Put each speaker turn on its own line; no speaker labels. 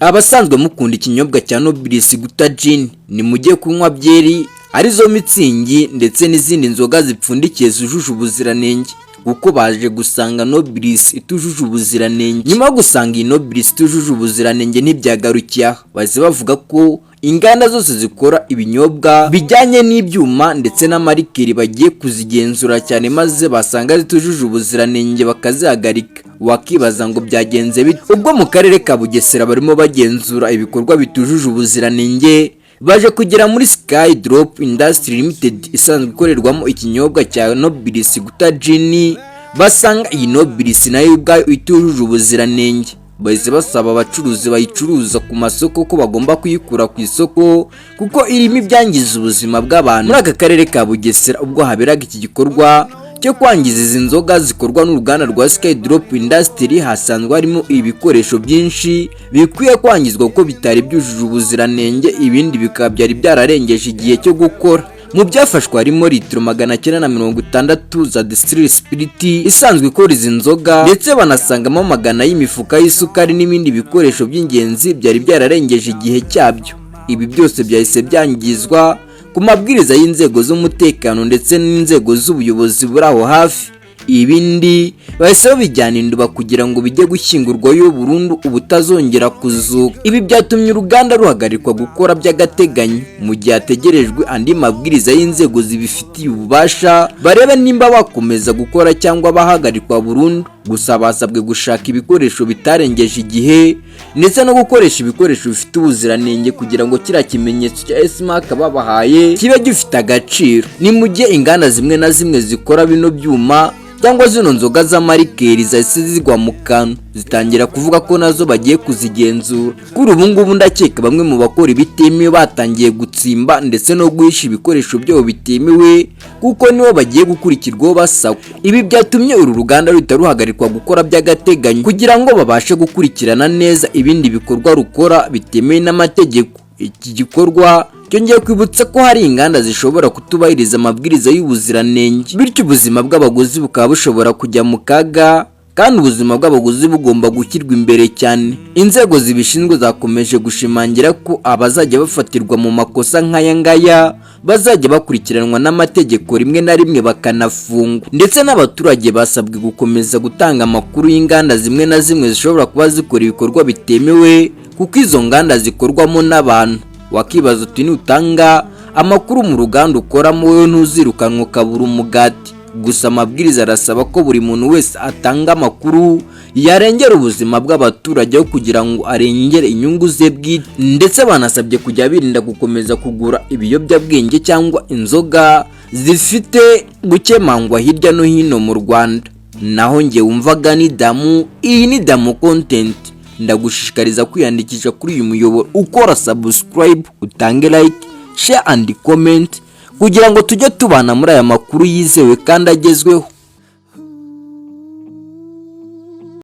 Abasanzwe mukunda ikinyobwa cya NOBILIS guta gin ni mujye kunywa byari arizo mitsingi ndetse n'izindi nzoga zipfundikiye zujuje ubuziranenge, kuko baje gusanga NOBILIS itujuje ubuziranenge. Nyuma gusanga iyi NOBILIS itujuje ubuziranenge ntibyagarukiye aho, baze bavuga ko inganda zose zikora ibinyobwa bijyanye n'ibyuma ndetse n'amarikeri bagiye kuzigenzura cyane, maze basanga zitujuje ubuziranenge bakazihagarika. Wakibaza ngo byagenze bite? Ubwo mu karere ka Bugesera barimo bagenzura ibikorwa bitujuje ubuziranenge, baje kugera muri Sky Drop Industries Ltd isanzwe ikorerwamo ikinyobwa cya NOBILIS guta gin, basanga iyi NOBILIS nayo ubwayo itujuje ubuziranenge. Bahise basaba abacuruzi bayicuruza ku masoko ko bagomba kuyikura ku isoko kuko irimo ibyangiza ubuzima bw'abantu. Muri aka karere ka Bugesera ubwo haberaga iki gikorwa cyo kwangiza izi nzoga zikorwa n'uruganda rwa Sky Drop Industries, hasanzwe harimo ibikoresho byinshi bikwiye kwangizwa kuko bitari byujuje ubuziranenge, ibindi bikaba byari byararengeje igihe cyo gukora. Mu byafashwe harimo litiro 960 za distilled spirit isanzwe ikora izi nzoga, ndetse banasangamo 100 y'imifuka y'isukari n'ibindi bikoresho by'ingenzi byari byararengeje igihe cyabyo. Ibi byose byahise byangizwa ku mabwiriza y'inzego z'umutekano ndetse n'inzego z'ubuyobozi buri aho hafi. Ibindi bahise babijyana induba kugira ngo bijye gushyingurwayo burundu ubutazongera kuzuka. Ibi byatumye uruganda ruhagarikwa gukora by'agateganyo mu gihe hategerejwe andi mabwiriza y'inzego zibifitiye ububasha barebe nimba bakomeza gukora cyangwa bahagarikwa burundu. Gusa basabwe gushaka ibikoresho bitarengeje igihe ndetse no gukoresha ibikoresho bifite ubuziranenge kugira ngo kira kimenyetso cya S-mark babahaye kibe gifite agaciro. Ni mu gihe inganda zimwe na zimwe zikora bino byuma cyangwa zino nzoga z'amarikeri zahise zigwa mu kantu, zitangira kuvuga ko nazo bagiye kuzigenzura. Kuri ubu ngubu ndakeka bamwe mu bakora ibitemewe batangiye gutsimba ndetse no guhisha ibikoresho byabo bitemewe, kuko nibo bagiye gukurikirwaho basakwa. Ibi byatumye uru ruganda ruhita ruhagarikwa gukora by'agateganyo kugira ngo babashe gukurikirana neza ibindi bikorwa rukora bitemewe n'amategeko. Iki gikorwa cyongeye kwibutsa ko hari inganda zishobora kutubahiriza amabwiriza y'ubuziranenge, bityo ubuzima bw'abaguzi bukaba bushobora kujya mu kaga, kandi ubuzima bw'abaguzi bugomba gushyirwa imbere cyane. Inzego zibishinzwe zakomeje gushimangira ko abazajya bafatirwa mu makosa nk'aya ngaya bazajya bakurikiranwa n'amategeko, rimwe na rimwe bakanafungwa. Ndetse n'abaturage basabwe gukomeza gutanga amakuru y'inganda zimwe na zimwe zishobora kuba zikora ibikorwa bitemewe, kuko izo nganda zikorwamo n'abantu. Wakibaza uti nutanga amakuru mu ruganda ukoramo wowe ntuzirukanwa ukabura umugati. Gusa amabwiriza arasaba ko buri muntu wese atanga amakuru yarengera ubuzima bw'abaturage kugira ngo arengere inyungu ze bwite, ndetse banasabye kujya birinda gukomeza kugura ibiyobyabwenge cyangwa inzoga zifite gukemangwa hirya no hino mu Rwanda. Naho nge wumvaga ni damu, iyi ni damu content. Ndagushishikariza kwiyandikisha kuri uyu muyoboro, ukora subscribe, utange like, share and comment kugira ngo tujye tubana muri aya makuru yizewe kandi agezweho.